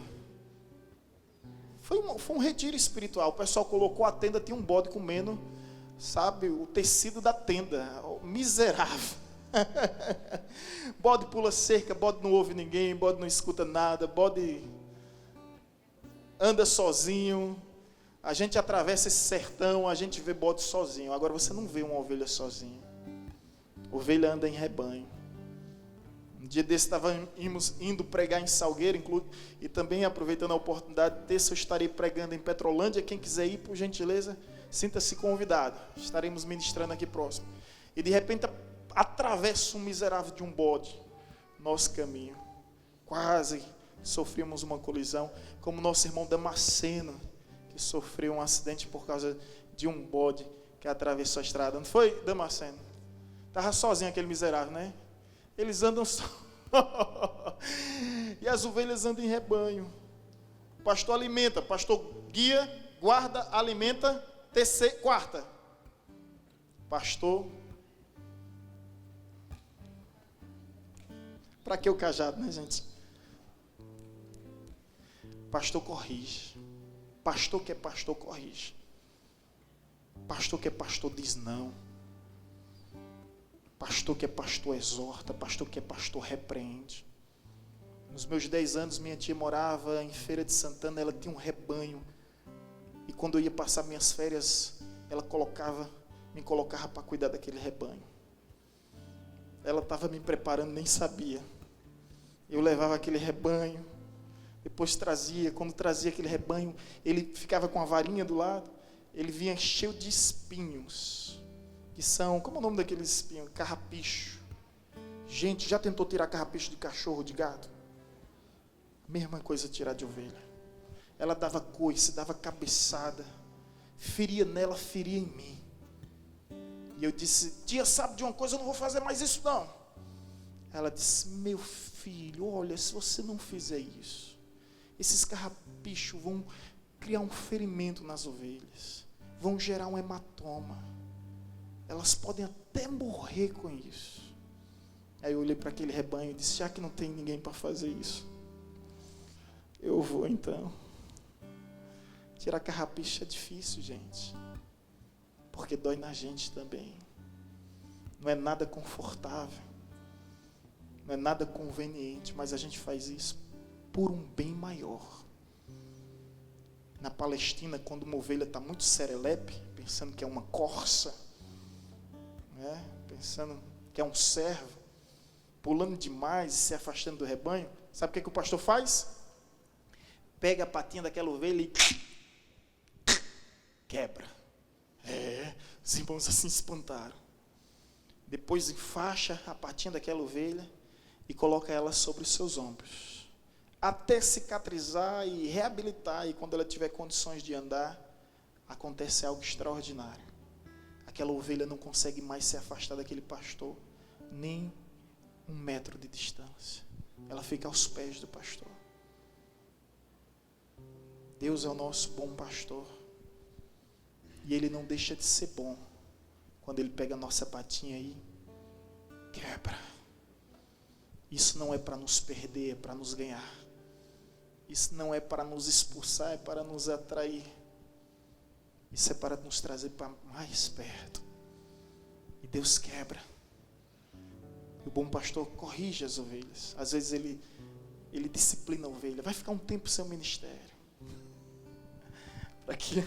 foi um retiro espiritual. O pessoal colocou a tenda, tinha um bode comendo, sabe, o tecido da tenda. Miserável. Bode pula cerca, bode não ouve ninguém, bode não escuta nada, bode anda sozinho. A gente atravessa esse sertão, a gente vê bode sozinho. Agora você não vê uma ovelha sozinha. Ovelha anda em rebanho. Um dia desse estávamos indo pregar em Salgueiro, e também aproveitando a oportunidade, terça eu estarei pregando em Petrolândia. Quem quiser ir, por gentileza, sinta-se convidado. Estaremos ministrando aqui próximo. E de repente atravessa um miserável de um bode nosso caminho. Quase sofremos uma colisão, como nosso irmão Damasceno, que que sofreu um acidente por causa de um bode que atravessou a estrada. Não foi, Damasceno? Estava sozinho aquele miserável, né? Eles andam só. E as ovelhas andam em rebanho. O pastor alimenta, pastor guia, guarda, alimenta, quarta. Pastor. Para que o cajado, né, gente? Pastor corrige. Pastor que é pastor corrige. Pastor que é pastor diz não. Pastor que é pastor exorta. Pastor que é pastor repreende. Nos meus 10 anos, minha tia morava em Feira de Santana. Ela tinha um rebanho. E quando eu ia passar minhas férias, ela me colocava para cuidar daquele rebanho. Ela estava me preparando, nem sabia. Eu levava aquele rebanho. Depois trazia. Quando trazia aquele rebanho, ele ficava com a varinha do lado. Ele vinha cheio de espinhos. Que são, como é o nome daqueles espinhos? Carrapicho. Gente, já tentou tirar carrapicho de cachorro, de gato? Mesma coisa tirar de ovelha. Ela dava coice, dava cabeçada. Feria nela, feria em mim. E eu disse, tia, sabe de uma coisa, eu não vou fazer mais isso não. Ela disse, meu filho, olha, se você não fizer isso, esses carrapichos vão criar um ferimento nas ovelhas. Vão gerar um hematoma. Elas podem até morrer com isso. Aí eu olhei para aquele rebanho e disse, já que não tem ninguém para fazer isso, eu vou então. Tirar carrapicho é difícil, gente. Porque dói na gente também. Não é nada confortável. Não é nada conveniente, mas a gente faz isso por um bem maior. Na Palestina, quando uma ovelha está muito serelepe, pensando que é uma corça, né? Pensando que é um servo, pulando demais e se afastando do rebanho, sabe o que o pastor faz? Pega a patinha daquela ovelha e quebra. Os irmãos assim espantaram. Depois enfaixa a patinha daquela ovelha e coloca ela sobre os seus ombros, até cicatrizar e reabilitar, e quando ela tiver condições de andar, acontece algo extraordinário. Aquela ovelha não consegue mais se afastar daquele pastor, nem 1 metro de distância. Ela fica aos pés do pastor. Deus é o nosso bom pastor. E Ele não deixa de ser bom quando Ele pega a nossa patinha aí, quebra. Isso não é para nos perder, é para nos ganhar. Isso não é para nos expulsar, é para nos atrair. Isso é para nos trazer para mais perto. E Deus quebra. E o bom pastor corrige as ovelhas. Às vezes ele disciplina a ovelha. Vai ficar um tempo sem o ministério. Para que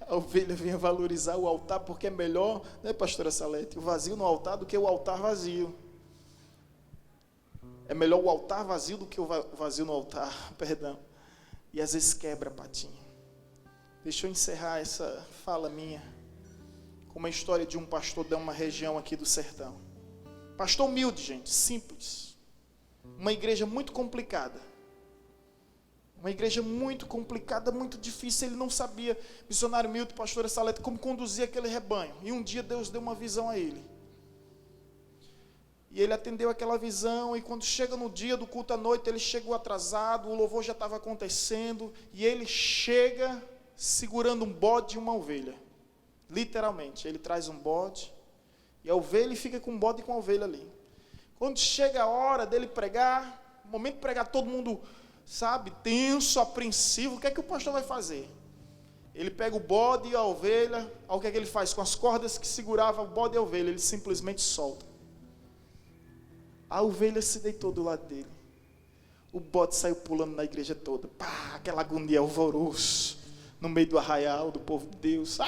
a ovelha venha valorizar o altar, porque é melhor, né, pastora Salete, o vazio no altar do que o altar vazio. É melhor o altar vazio do que o vazio no altar, perdão. E às vezes quebra a patinha. Deixa eu encerrar essa fala minha com uma história de um pastor de uma região aqui do sertão. Pastor humilde, gente, simples. Uma igreja muito complicada. Uma igreja muito complicada, muito difícil. Ele não sabia, missionário Milton, pastora Salete, como conduzir aquele rebanho. E um dia Deus deu uma visão a ele. E ele atendeu aquela visão, e quando chega no dia do culto à noite, ele chegou atrasado, o louvor já estava acontecendo, e ele chega segurando um bode e uma ovelha. Literalmente, ele traz um bode, e a ovelha fica com o bode e com a ovelha ali. Quando chega a hora dele pregar, no momento de pregar, todo mundo, sabe, tenso, apreensivo, o que é que o pastor vai fazer? Ele pega o bode e a ovelha, o que é que ele faz? Com as cordas que seguravam o bode e a ovelha, ele simplesmente solta. A ovelha se deitou do lado dele. O bode saiu pulando na igreja toda. Pá, aquela agonia, alvoroço, no meio do arraial do povo de Deus.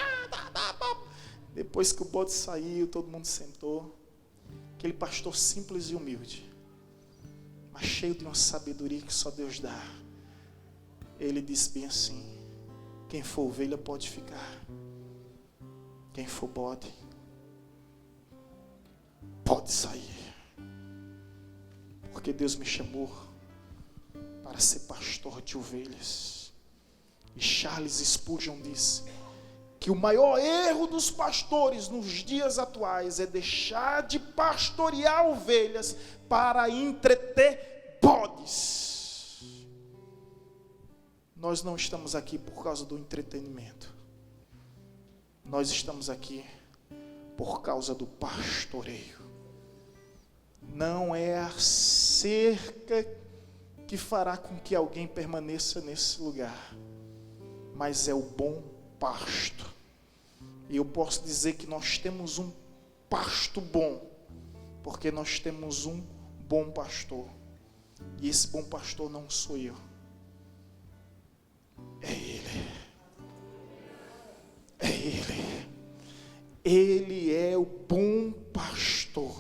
Depois que o bode saiu, todo mundo sentou. Aquele pastor simples e humilde, mas cheio de uma sabedoria que só Deus dá. Ele disse bem assim: quem for ovelha pode ficar. Quem for bode pode sair. Porque Deus me chamou para ser pastor de ovelhas. E Charles Spurgeon disse que o maior erro dos pastores nos dias atuais é deixar de pastorear ovelhas para entreter bodes. Nós não estamos aqui por causa do entretenimento. Nós estamos aqui por causa do pastoreio. Não é a cerca que fará com que alguém permaneça nesse lugar, mas é o bom pasto. E eu posso dizer que nós temos um pasto bom, porque nós temos um bom pastor. E esse bom pastor não sou eu, é Ele. É Ele. Ele é o bom pastor.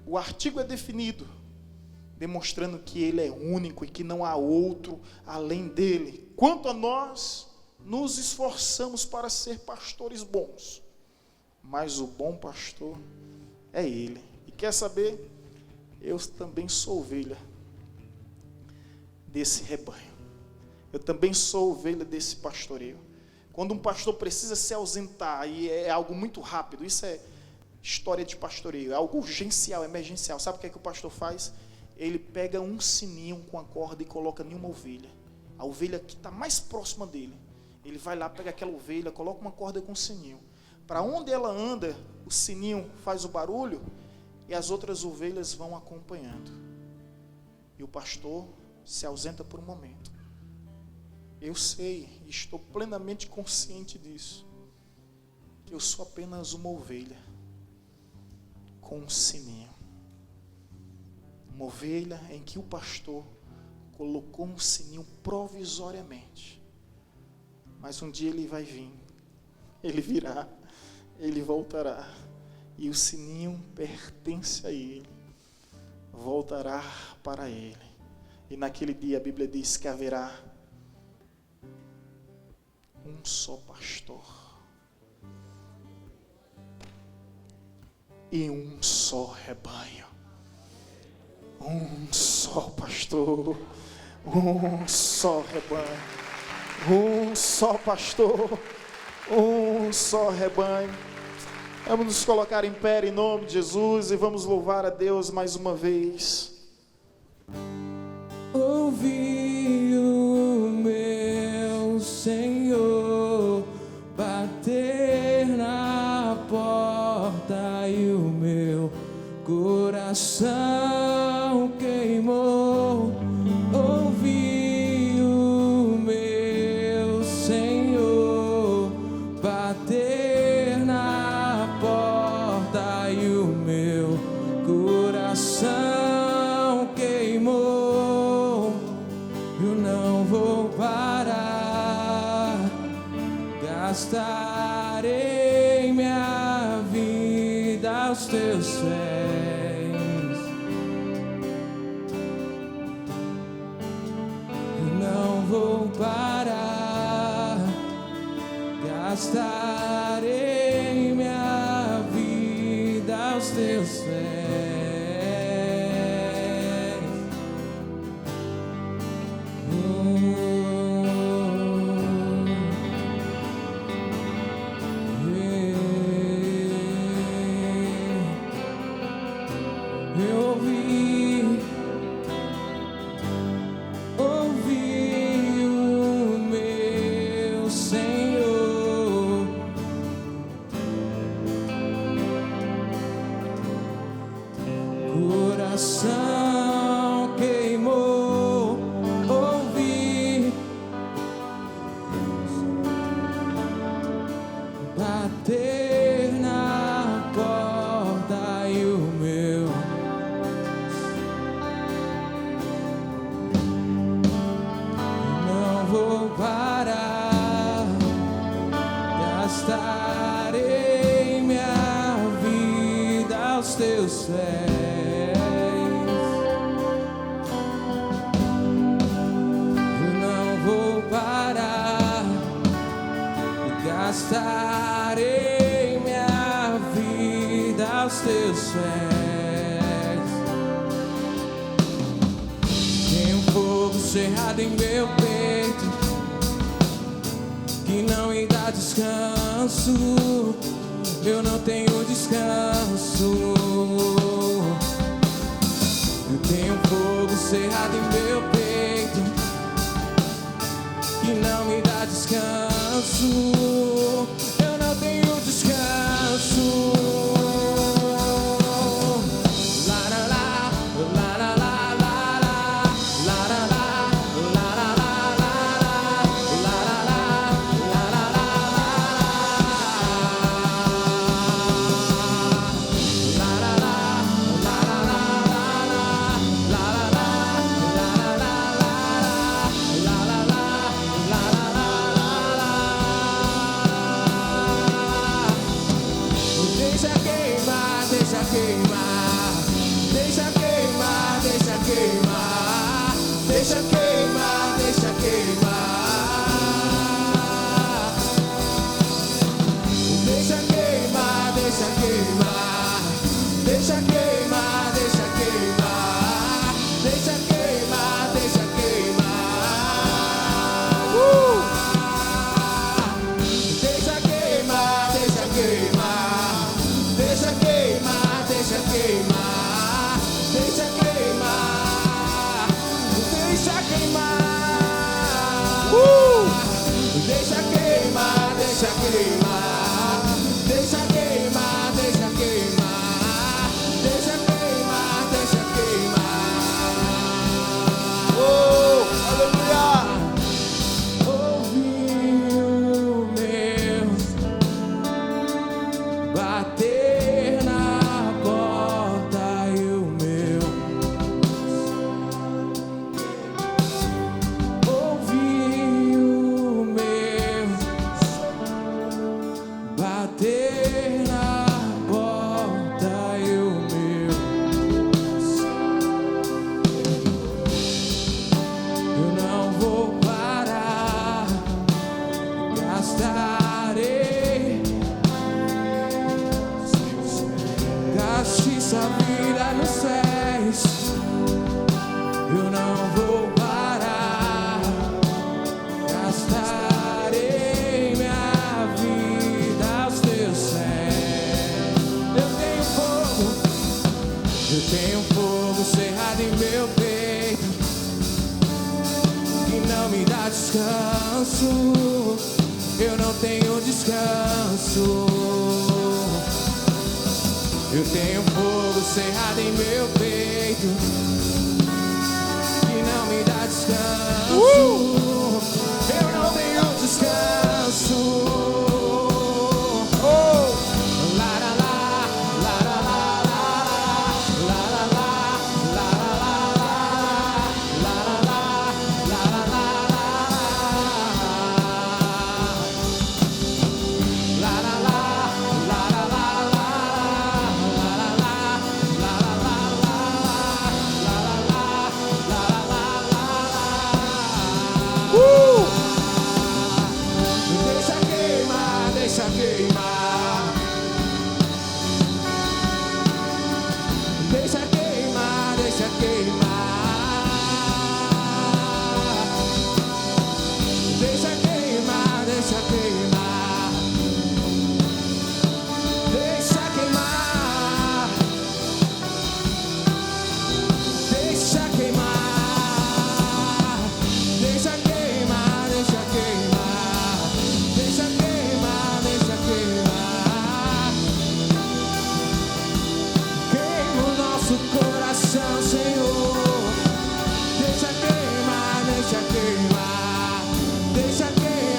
O artigo é definido, demonstrando que Ele é único e que não há outro além dele. Quanto a nós, nos esforçamos para ser pastores bons, mas o bom pastor é Ele. E quer saber? Eu também sou ovelha desse rebanho. Eu também sou ovelha desse pastoreio. Quando um pastor precisa se ausentar, e é algo muito rápido, isso é história de pastoreio, é algo urgencial, emergencial. Sabe o que é que o pastor faz? Ele pega um sininho com a corda e coloca em uma ovelha. A ovelha que está mais próxima dele. Ele vai lá, pega aquela ovelha, coloca uma corda com um sininho. Para onde ela anda, o sininho faz o barulho e as outras ovelhas vão acompanhando. E o pastor se ausenta por um momento. Eu sei, estou plenamente consciente disso, que eu sou apenas uma ovelha com um sininho. Uma ovelha em que o pastor colocou um sininho provisoriamente. Mas um dia ele vai vir, ele virá, ele voltará, e o sininho pertence a ele, voltará para ele. E naquele dia a Bíblia diz que haverá um só pastor e um só rebanho. Um só pastor, um só rebanho. Um só pastor, um só rebanho. Vamos nos colocar em pé em nome de Jesus e vamos louvar a Deus mais uma vez. Ouvi o meu Senhor bater na porta e o meu coração queimou. Ouvi o meu Senhor bater na porta e o meu coração queimou. Eu não vou parar, gastarei minha vida aos teus pés. Eu não vou parar, gastarei minha vida aos teus pés. Eu ouvi o meu Senhor coração queimou. Ouvi bater na porta e o meu não vou parar, gastarei minha vida aos teus pés. Eu não vou parar, gastarei minha vida aos teus pés. Tem um fogo cerrado em meu peito, que não me dá descanso. Eu não tenho descanso. Eu tenho fogo cerrado em meu peito que não me dá descanso. Eu não tenho descanso. Deixa queimar, deixa queimar, deixa queimar, deixa queimar, deixa queimar, deixa queimar, deixa queimar, deixa queimar, deixa queimar, deixa queimar, deixa queimar, deixa queimar, deixa queimar, deixa queimar. Deixa queimar, deixa queimar, deixa queimar, deixa queimar, deixa queimar, deixa queimar, deixa queimar, deixa queimar, deixa queimar, deixa queimar. Aleluia! Ouvi o meu bater na porta e o meu ouvi o meu bater na porta e o meu eu não vou parar, gastarei. Gaste sua vida nos céus. Eu não vou parar. Gastarei minha vida aos teus céus. Eu tenho fogo cerrado em meu peito que não me dá descanso. Eu não tenho descanso. Eu tenho fogo cerrado em meu peito que não me dá descanso. Eu não tenho descanso. La la la, la la la la, la la la, la la la, la la la, la la la, la la la. Deixa queimar, deixa queimar, deixa queimar, deixa queimar, deixa queimar, deixa queimar, deixa queimar, deixa queimar, deixa queimar, deixa queimar, deixa queimar, deixa queimar. Queima o nosso coração, Senhor. Deixa queimar, deixa queimar, deixa queimar.